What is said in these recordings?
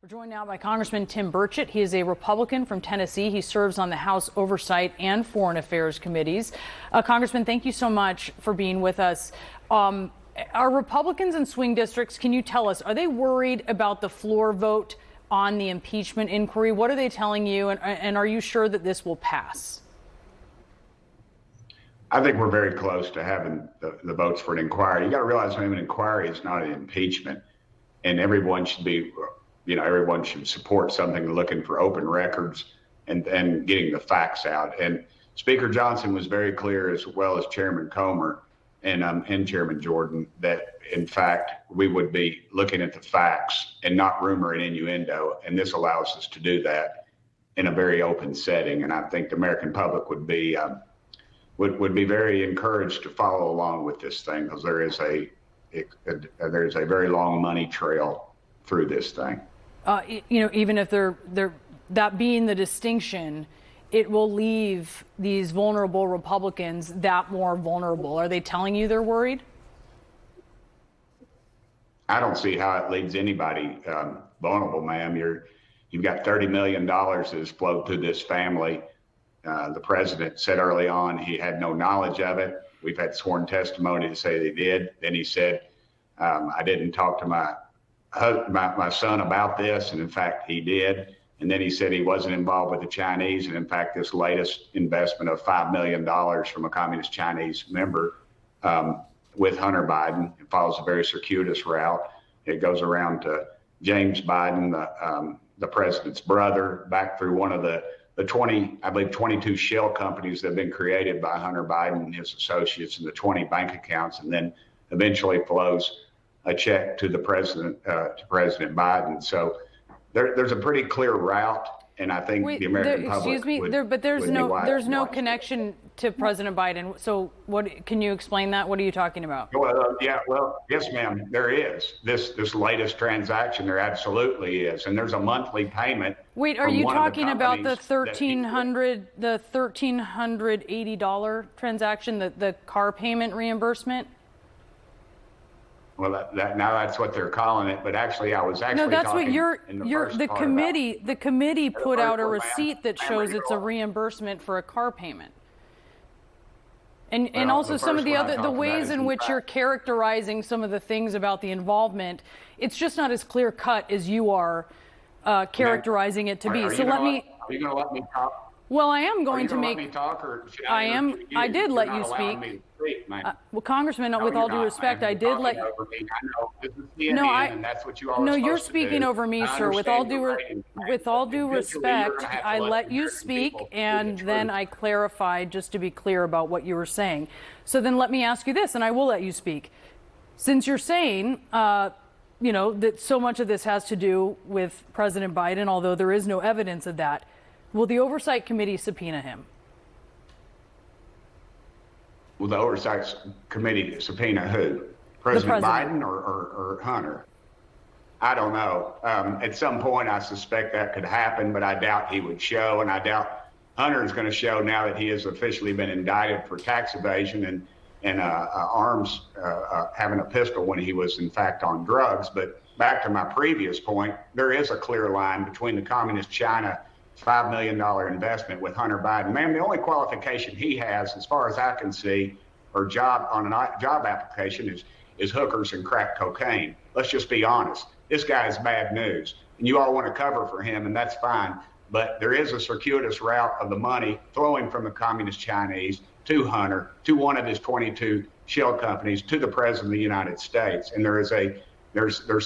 We're joined now by Congressman Tim Burchett. He is a Republican from Tennessee. He serves on the House Oversight and Foreign Affairs committees. Congressman, thank you so much for being with us. Are Republicans in swing districts, can you tell us, are they worried about the floor vote on the impeachment inquiry? What are they telling you, and are you sure that this will pass? I think we're very close to having the votes for an inquiry. You got to realize, an inquiry is not an impeachment, and everyone should be, everyone should support something looking for open records and getting the facts out. And Speaker Johnson was very clear, as well as Chairman Comer and Chairman Jordan, that in fact we would be looking at the facts and not rumor and innuendo. And this allows us to do that in a very open setting. And I think the American public would be very encouraged to follow along with this thing, because there's a very long money trail through this thing. Even if they're that being the distinction, it will leave these vulnerable Republicans that more vulnerable. Are they telling you they're worried? I don't see how it leaves anybody vulnerable, ma'am. You've got $30 million that has flowed through this family. The president said early on he had no knowledge of it. We've had sworn testimony to say they did. Then he said, I didn't talk to my son about this, and in fact he did. And then he said he wasn't involved with the Chinese, and in fact this latest investment of $5 million from a communist Chinese member with Hunter Biden, it follows a very circuitous route. It goes around to James Biden, the president's brother, back through one of the 22 shell companies that have been created by Hunter Biden and his associates, and the 20 bank accounts, and then eventually flows a check to the president, to President Biden. So there's a pretty clear route, and I think the American public. Excuse me, but there's no connection to President Biden. So what? Can you explain that? What are you talking about? Well, yes, ma'am. There is this latest transaction. There absolutely is, and there's a monthly payment. Wait, are you talking about the $1,380 transaction, the car payment reimbursement? Well, now that's what they're calling it, but actually I was actually that's talking what the committee put out a receipt that shows it's a reimbursement for a car payment. And also some of the ways in which you're characterizing some of the things about the involvement, it's just not as clear cut as you are characterizing it to be. So are you going to let me talk? Well, I am going to make. Let me talk, or should I did let you speak. Well, Congressman, with all due respect, I did let. I know this is CNN, and that's what you are. No, you're speaking over me, sir. With all due respect, I let you speak, and then I clarified just to be clear about what you were saying. So then let me ask you this, and I will let you speak. Since you're saying, that so much of this has to do with President Biden, although there is no evidence of that, will the Oversight Committee subpoena him? Will the Oversight Committee subpoena who? President Biden or Hunter? I don't know. At some point, I suspect that could happen, but I doubt he would show, and I doubt Hunter is going to show now that he has officially been indicted for tax evasion and arms, having a pistol when he was in fact on drugs. But back to my previous point, there is a clear line between the Communist China $5 million investment with Hunter Biden. Ma'am, the only qualification he has, as far as I can see, or job application is hookers and crack cocaine. Let's just be honest. This guy is bad news, and you all want to cover for him, and that's fine. But there is a circuitous route of the money flowing from the Communist Chinese to Hunter, to one of his 22 shell companies, to the President of the United States. And there's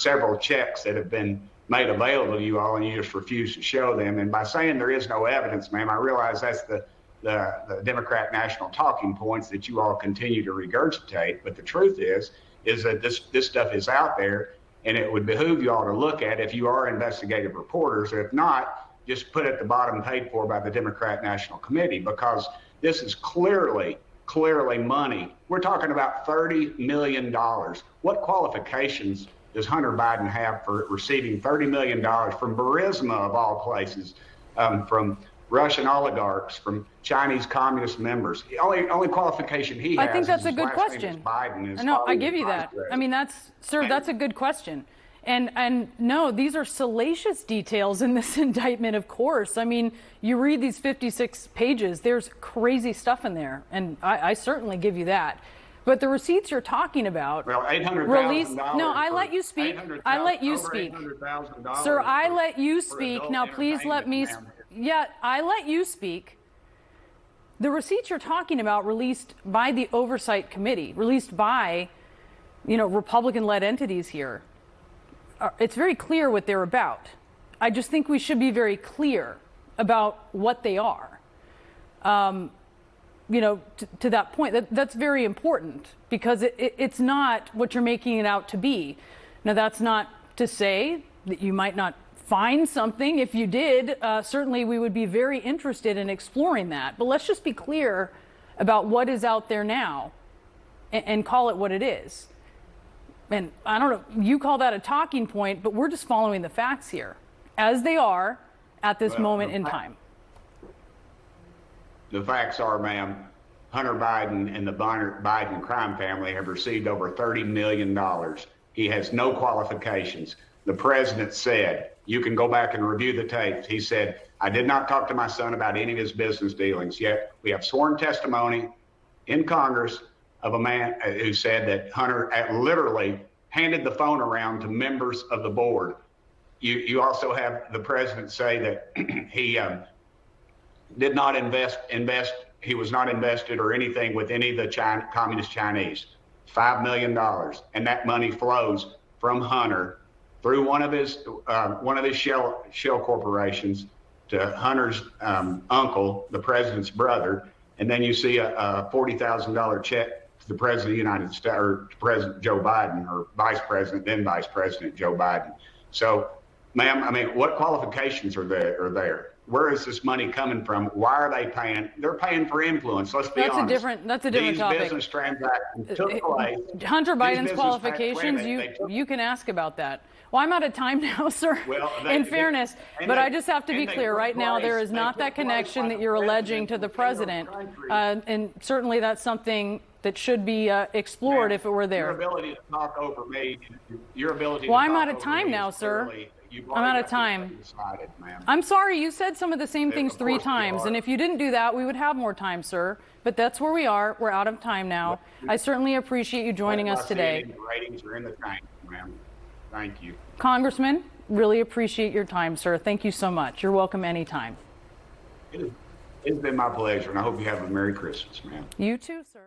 several checks that have been made available to you all, and you just refuse to show them. And by saying there is no evidence, ma'am, I realize that's the Democrat national talking points that you all continue to regurgitate. But the truth is that this stuff is out there, and it would behoove you all to look at if you are investigative reporters. If not, just put at the bottom paid for by the Democrat National Committee, because this is clearly money. We're talking about $30 million. What qualifications does Hunter Biden have for receiving $30 million from Burisma, of all places, from Russian oligarchs, from Chinese communist members? The only qualification he has. I think that's a good question. Biden. No, I give you that. I mean, that's a good question. And no, these are salacious details in this indictment, of course. I mean, you read these 56 pages, there's crazy stuff in there, and I certainly give you that. But the receipts you're talking about, well, $800,000. No, I let you speak. I let you speak. Sir, I let you speak. Now, please let me. Yeah, I let you speak. The receipts you're talking about, released by the Oversight Committee, released by, Republican-led entities here. It's very clear what they're about. I just think we should be very clear about what they are. To that point, that's very important, because it's not what you're making it out to be. Now, that's not to say that you might not find something. If you did, certainly we would be very interested in exploring that. But let's just be clear about what is out there now and call it what it is. And I don't know, you call that a talking point, but we're just following the facts here as they are at this moment in time. The facts are, ma'am, Hunter Biden and the Biden crime family have received over $30 million. He has no qualifications. The president said, you can go back and review the tapes. He said, I did not talk to my son about any of his business dealings. Yet we have sworn testimony in Congress of a man who said that Hunter literally handed the phone around to members of the board. You also have the president say that he did not invest. He was not invested or anything with any of the communist Chinese. $5 million, and that money flows from Hunter through one of his shell corporations to Hunter's uncle, the president's brother, and then you see a $40,000 check to the president of the United States, or to President Joe Biden, or Vice President Joe Biden. So, ma'am, I mean, what qualifications are there? Where is this money coming from? Why are they paying? They're paying for influence. Let's be honest. That's a different topic. These business transactions took place. Hunter Biden's qualifications, you can ask about that. Well, I'm out of time now, sir, in fairness, but I just have to be clear. Right now, there is not that connection that you're alleging to the president, and certainly that's something that should be explored if it were there. Your ability to talk over me, Well, I'm out of time now, sir. I'm out of time. I'm sorry, you said some of the same things 3 times, and if you didn't do that, we would have more time, sir. But that's where we are. We're out of time now. I certainly appreciate you joining us today. The ratings are in the tank, ma'am. Thank you. Congressman, really appreciate your time, sir. Thank you so much. You're welcome anytime. It's been my pleasure, and I hope you have a Merry Christmas, ma'am. You too, sir.